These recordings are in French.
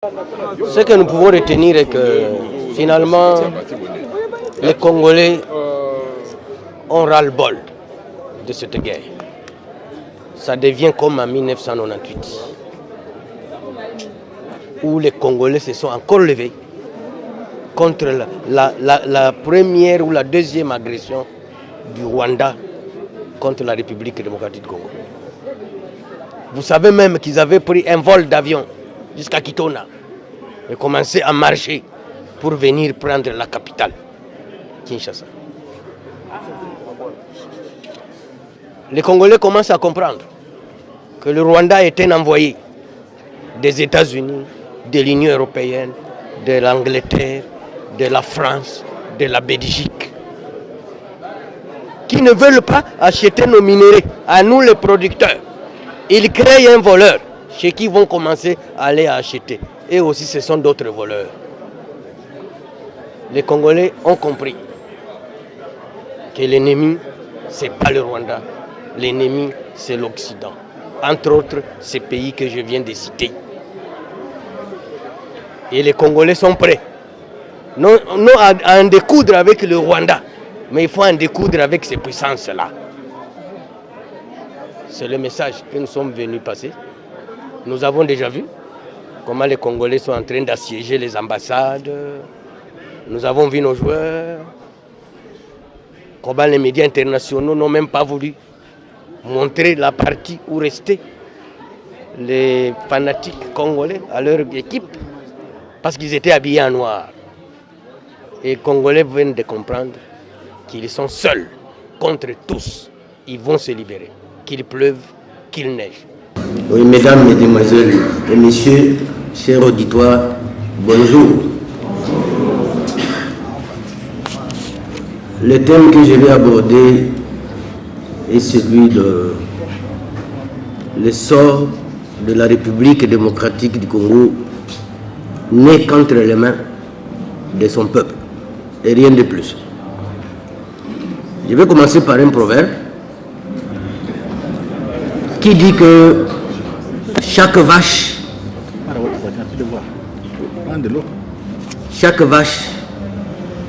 Ce que nous pouvons retenir est que finalement, les Congolais ont ras-le-bol de cette guerre. Ça devient comme en 1998, où les Congolais se sont encore levés contre la première ou la deuxième agression du Rwanda contre la République démocratique du Congo. Vous savez même qu'ils avaient pris un vol d'avion jusqu'à Kitona et commencé à marcher pour venir prendre la capitale, Kinshasa. Les Congolais commencent à comprendre que le Rwanda est un envoyé des États-Unis, de l'Union européenne, de l'Angleterre, de la France, de la Belgique, qui ne veulent pas acheter nos minéraux, à nous les producteurs. Ils créent un voleur chez qui vont commencer à aller acheter. Et aussi ce sont d'autres voleurs. Les Congolais ont compris que l'ennemi, ce n'est pas le Rwanda. L'ennemi, c'est l'Occident. Entre autres, ces pays que je viens de citer. Et les Congolais sont prêts. Non à en découdre avec le Rwanda, mais il faut en découdre avec ces puissances-là. C'est le message que nous sommes venus passer. Nous avons déjà vu comment les Congolais sont en train d'assiéger les ambassades. Nous avons vu nos joueurs. Comment les médias internationaux n'ont même pas voulu montrer la partie où restaient les fanatiques congolais à leur équipe parce qu'ils étaient habillés en noir. Et les Congolais viennent de comprendre qu'ils sont seuls contre tous. Ils vont se libérer. Qu'il pleuve, qu'il neige. Oui, mesdames, mesdemoiselles et messieurs, chers auditoires, bonjour. Le thème que je vais aborder est celui de l'essor de la République démocratique du Congo, née qu'entre les mains de son peuple, et rien de plus. Je vais commencer par un proverbe qui dit que chaque vache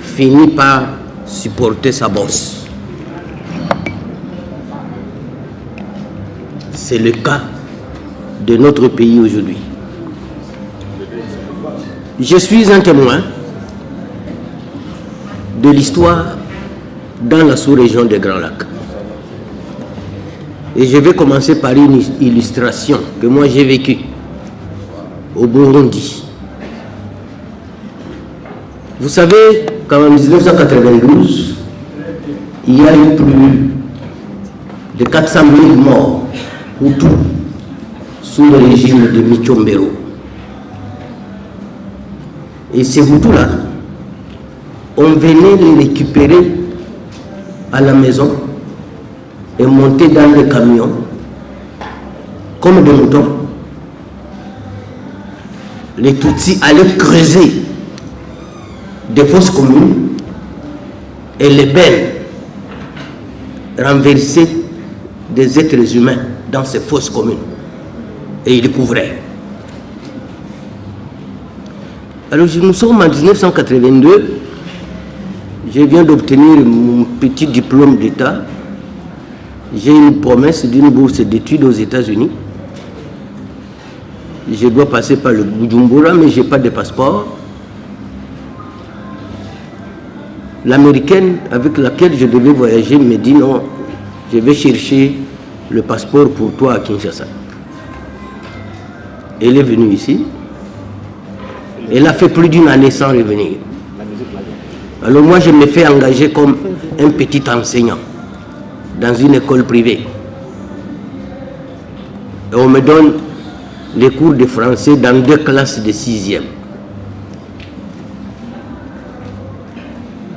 finit par supporter sa bosse. C'est le cas de notre pays aujourd'hui. Je suis un témoin de l'histoire dans la sous-région des Grands Lacs. Et je vais commencer par une illustration que moi j'ai vécue au Burundi. Vous savez qu'en 1992, il y a eu plus de 400 000 morts Hutus sous le régime de Micombero. Et ces Hutus-là, on venait les récupérer à la maison et monter dans les camions comme des moutons. Les Tutsis allaient creuser des fosses communes et les belles renversaient des êtres humains dans ces fosses communes et ils les couvraient. Alors nous sommes en 1982, je viens d'obtenir mon petit diplôme d'État. J'ai une promesse d'une bourse d'études aux États-Unis. Je dois passer par le Bujumbura, mais je n'ai pas de passeport. L'américaine avec laquelle je devais voyager me dit non, je vais chercher le passeport pour toi à Kinshasa. Elle est venue ici. Elle a fait plus d'une année sans revenir. Alors moi, je me fais engager comme un petit enseignant dans une école privée. Et on me donne les cours de français dans 2 classes de 6e.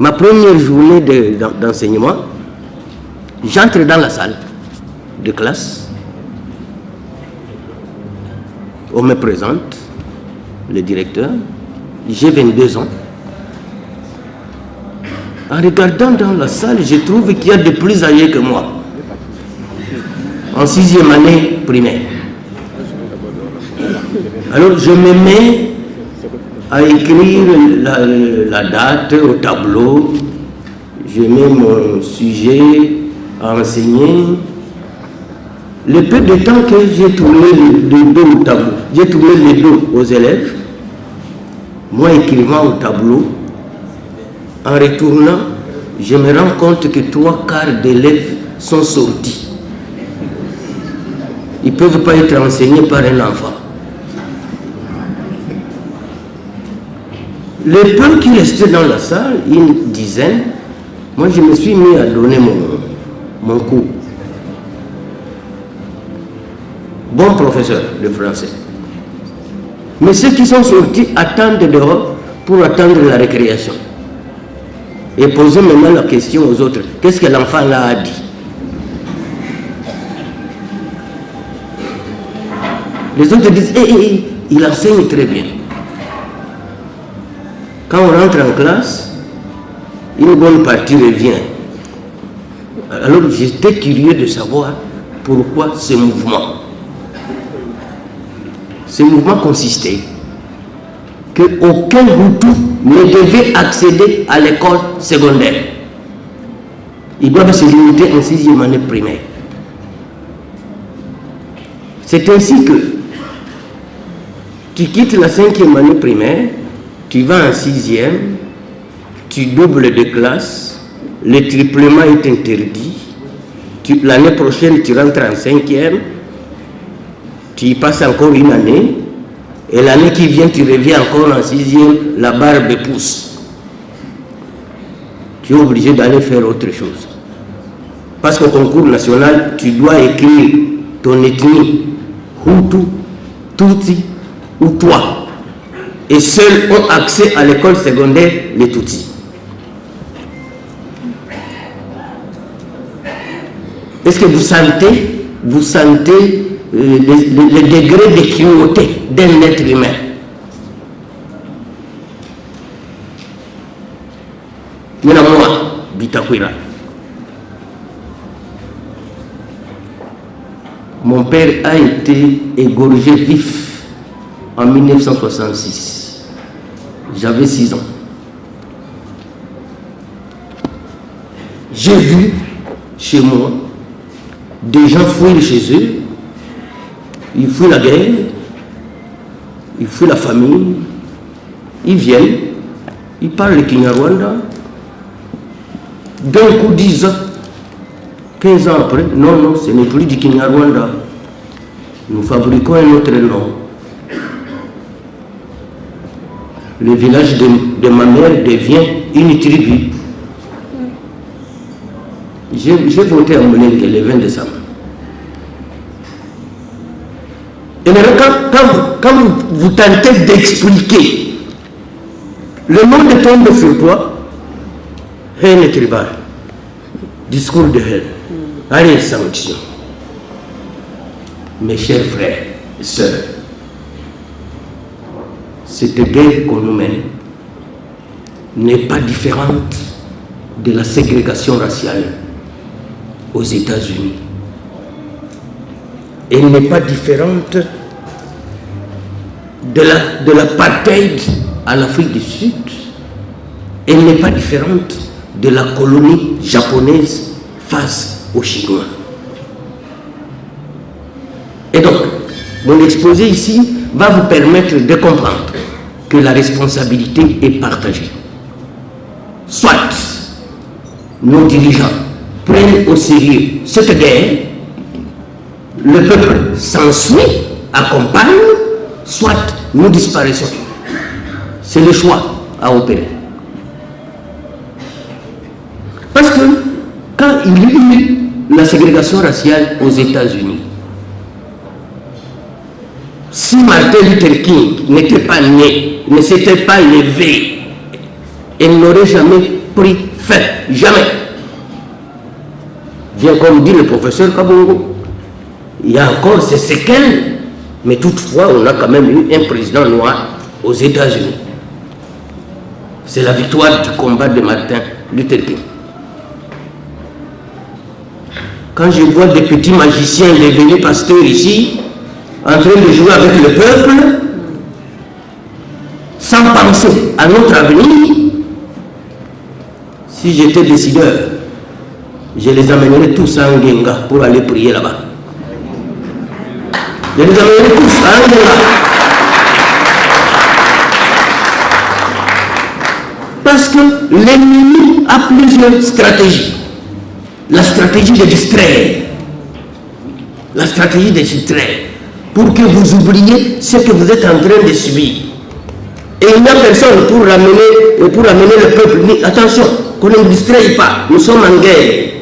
Ma première journée d'enseignement, j'entre dans la salle de classe. On me présente le directeur. J'ai 22 ans. En regardant dans la salle, je trouve qu'il y a de plus âgés que moi. En 6e année primaire. Alors je me mets à écrire la date au tableau. Je mets mon sujet à enseigner. Le peu de temps que j'ai tourné le dos au tableau, j'ai tourné le dos aux élèves, moi écrivant au tableau, en retournant, je me rends compte que 3/4 d'élèves sont sortis. Ils ne peuvent pas être enseignés par un enfant. Les peu qui restaient dans la salle, une dizaine, moi je me suis mis à donner mon cours. Bon professeur de français. Mais ceux qui sont sortis attendent dehors pour attendre la récréation. Et poser maintenant la question aux autres. Qu'est-ce que l'enfant là a dit? Les autres disent, il enseigne très bien. Quand on rentre en classe, une bonne partie revient. Alors j'étais curieux de savoir pourquoi ce mouvement. Ce mouvement consistait qu'aucun Hutu ne devait accéder à l'école secondaire. Ils doivent se limiter en 6e année primaire. C'est ainsi que tu quittes la 5e année primaire, tu vas en 6e, tu doubles de classe, le triplement est interdit, l'année prochaine tu rentres en 5e, tu y passes encore une année, et l'année qui vient, tu reviens encore en 6e, la barbe pousse. Tu es obligé d'aller faire autre chose. Parce qu'au concours national, tu dois écrire ton ethnie, Hutu, Tutsi ou toi. Et seuls ont accès à l'école secondaire les Tutsis. Est-ce que vous sentez le degré de cruauté d'un être humain? Maintenant, moi, Bitakwira, mon père a été égorgé vif en 1966. J'avais 6 ans. J'ai vu chez moi des gens fuir chez eux. Ils fuient la guerre, ils fuient la famille, ils viennent, ils parlent le Kinyarwanda. D'un coup, 10 ans, 15 ans après, non, ce n'est plus du Kinyarwanda. Nous fabriquons un autre nom. Le village de ma mère devient une tribu. J'ai voté à Molengue le 20 décembre. Et maintenant, quand vous tentez d'expliquer, le monde tombe sur toi, haine tribale, discours de haine, allez, sanction. Mes chers frères et sœurs, cette guerre qu'on nous mène n'est pas différente de la ségrégation raciale aux États-Unis. Elle n'est pas différente de l'apartheid en Afrique du Sud. Elle n'est pas différente de la colonie japonaise face aux Chinois. Et donc, mon exposé ici va vous permettre de comprendre que la responsabilité est partagée. Soit nos dirigeants prennent au sérieux cette guerre, le peuple s'ensuit, accompagne, soit nous disparaissons. C'est le choix à opérer. Parce que quand il y a eu la ségrégation raciale aux États-Unis, si Martin Luther King n'était pas né, ne s'était pas levé, il n'aurait jamais pris fin. Jamais. Bien comme dit le professeur Kabongo, il y a encore ces séquelles, mais toutefois, on a quand même eu un président noir aux États-Unis. C'est la victoire du combat de Martin Luther King. Quand je vois des petits magiciens devenus pasteurs ici, en train de jouer avec le peuple, sans sans penser à notre avenir, si j'étais décideur, je les amènerais tous à Ngenga pour aller prier là-bas. Je les amènerais tous à Ngenga. Parce que l'ennemi a plusieurs stratégies. La stratégie de distraire. La stratégie de distraire. Pour que vous oubliez ce que vous êtes en train de subir. Et il n'y a personne pour amener le peuple. Attention, qu'on ne distraie pas. Nous sommes en guerre.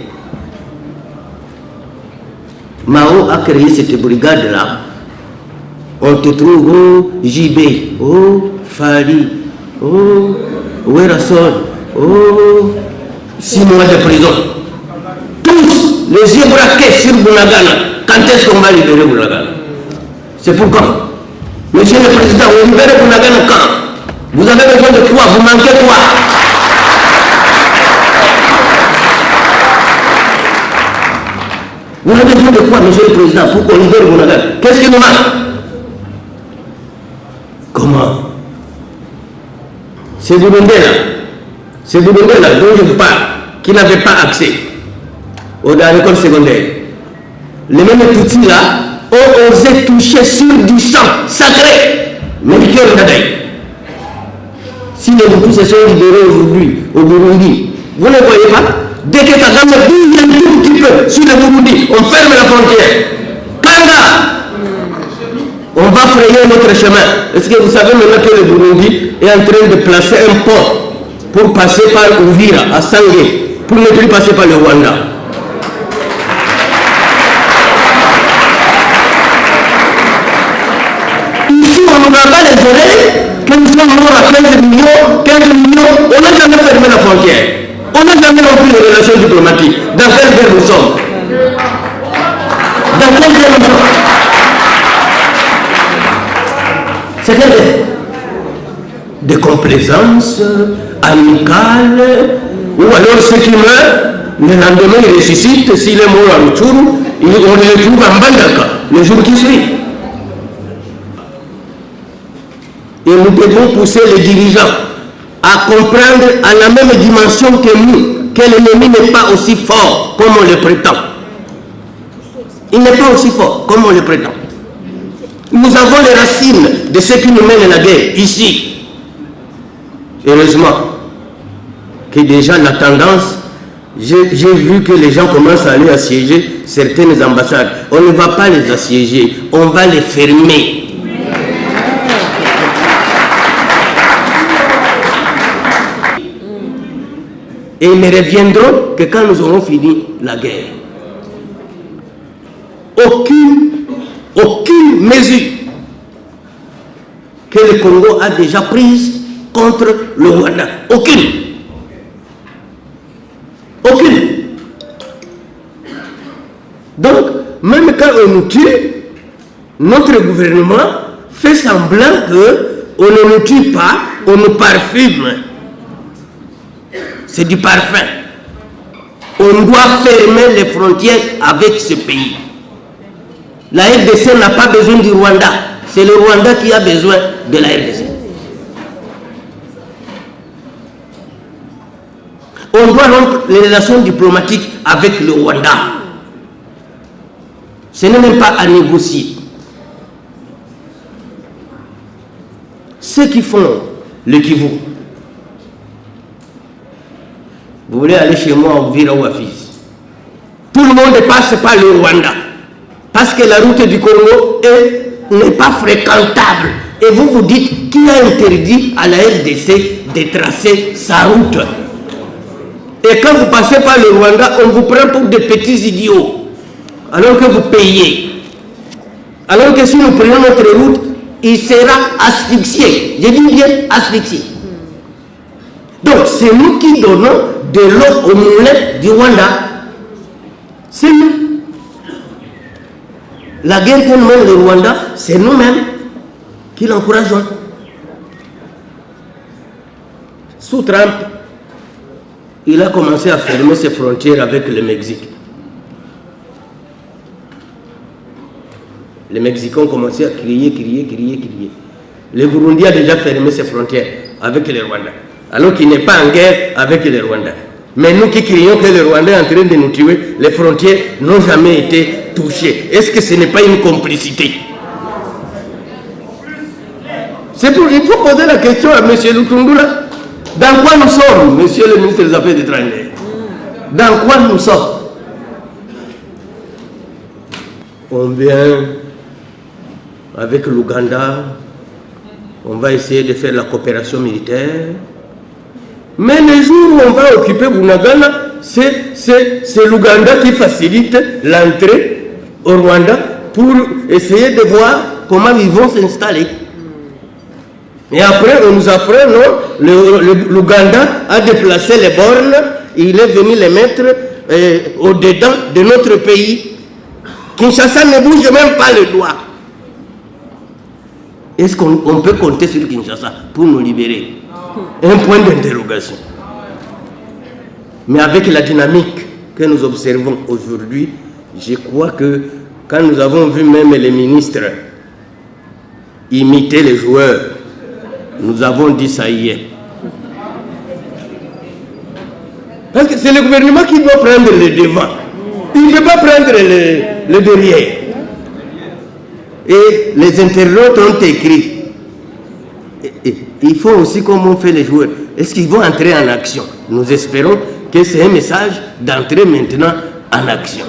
Mao a créé cette brigade-là. On te trouve au JB, au Fali, au Werasol, au 6 mois de prison. Tous les yeux braqués sur Bunagana. Quand est-ce qu'on va libérer Bunagana? C'est pour quand? Monsieur le Président, vous libérez Bunagana quand? Vous avez besoin de quoi? Vous manquez quoi? Vous avez besoin de quoi, Monsieur le Président, pour qu'on libère Bunagana? Qu'est-ce qui nous manque? Comment? C'est Burundais-là dont je vous parle, qui n'avait pas accès à l'école secondaire. Les mêmes petits là ont osé toucher sur du sang sacré, mais qui ont regardé. Si les Hutus se sont libérés aujourd'hui au Burundi, vous ne voyez pas? Dès que Kagame bouge un tout petit peu sur le Burundi, on ferme la frontière. Kanga! On va frayer notre chemin. Est-ce que vous savez maintenant que le Burundi est en train de placer un pont pour passer par Uvira, à Sangé, pour ne plus passer par le Rwanda? Ici, on ne va pas les oreilles, que nous sommes morts à 15 millions, on n'a jamais fermé la frontière. On n'a jamais rompu les relations diplomatiques. Dans quelle guerre nous sommes? Dans quelle guerre nous sommes? C'est des complaisances amicales, ou alors ceux qui meurent, le lendemain ils ressuscitent, s'il est mort à Rutshuru, on le retrouve en Bandaka, le jour qui suit. Et nous devons pousser les dirigeants à comprendre à la même dimension que nous, que l'ennemi n'est pas aussi fort comme on le prétend. Il n'est pas aussi fort comme on le prétend. Nous avons les racines de ce qui nous mène la guerre, ici. Heureusement que déjà la tendance, j'ai vu que les gens commencent à aller assiéger certaines ambassades. On ne va pas les assiéger, on va les fermer. Et ils ne reviendront que quand nous aurons fini la guerre. Aucune mesure que le Congo a déjà prise contre le Rwanda. Aucune. Donc, même quand on nous tue, notre gouvernement fait semblant qu'on ne nous tue pas, on nous parfume. C'est du parfum. On doit fermer les frontières avec ce pays. La RDC n'a pas besoin du Rwanda. C'est le Rwanda qui a besoin de la RDC. On doit rompre les relations diplomatiques avec le Rwanda. Ce n'est même pas à négocier. Ceux qui font le Kivu, vous voulez aller chez moi au Vira ou à Fizi, tout le monde passe par le Rwanda. Parce que la route du Congo n'est pas fréquentable. Et vous vous dites qui a interdit à la RDC de tracer sa route. Et quand vous passez par le Rwanda, on vous prend pour des petits idiots. Alors que vous payez. Alors que si nous prenons notre route, il sera asphyxié. Je dis bien asphyxié. Donc c'est nous qui donnons de l'eau au moulin du Rwanda. C'est nous. La guerre que nous mène le Rwanda, c'est nous-mêmes qui l'encourageons. Sous Trump, il a commencé à fermer ses frontières avec le Mexique. Les Mexicains ont commencé à crier. Le Burundi a déjà fermé ses frontières avec le Rwanda, alors qu'il n'est pas en guerre avec le Rwanda. Mais nous qui crions que le Rwanda est en train de nous tuer, les frontières n'ont jamais été touchées. Est-ce que ce n'est pas une complicité? Il faut poser la question à M. Lutundula. Dans quoi nous sommes, monsieur le ministre des Affaires étrangères? Dans quoi nous sommes? On vient avec l'Ouganda, on va essayer de faire la coopération militaire. Mais le jour où on va occuper Bunagana, c'est l'Ouganda qui facilite l'entrée au Rwanda pour essayer de voir comment ils vont s'installer. Et après, on nous apprend, non, l'Ouganda a déplacé les bornes, il est venu les mettre au-dedans de notre pays. Kinshasa ne bouge même pas le doigt. Est-ce qu'on peut compter sur Kinshasa pour nous libérer? Un point d'interrogation. Mais avec la dynamique que nous observons aujourd'hui, je crois que quand nous avons vu même les ministres imiter les joueurs, nous avons dit ça y est. Parce que c'est le gouvernement qui doit prendre le devant. Il ne peut pas prendre le derrière. Et les internautes ont écrit. Il faut aussi comment on fait les joueurs. Est-ce qu'ils vont entrer en action? Nous espérons que c'est un message d'entrer maintenant en action.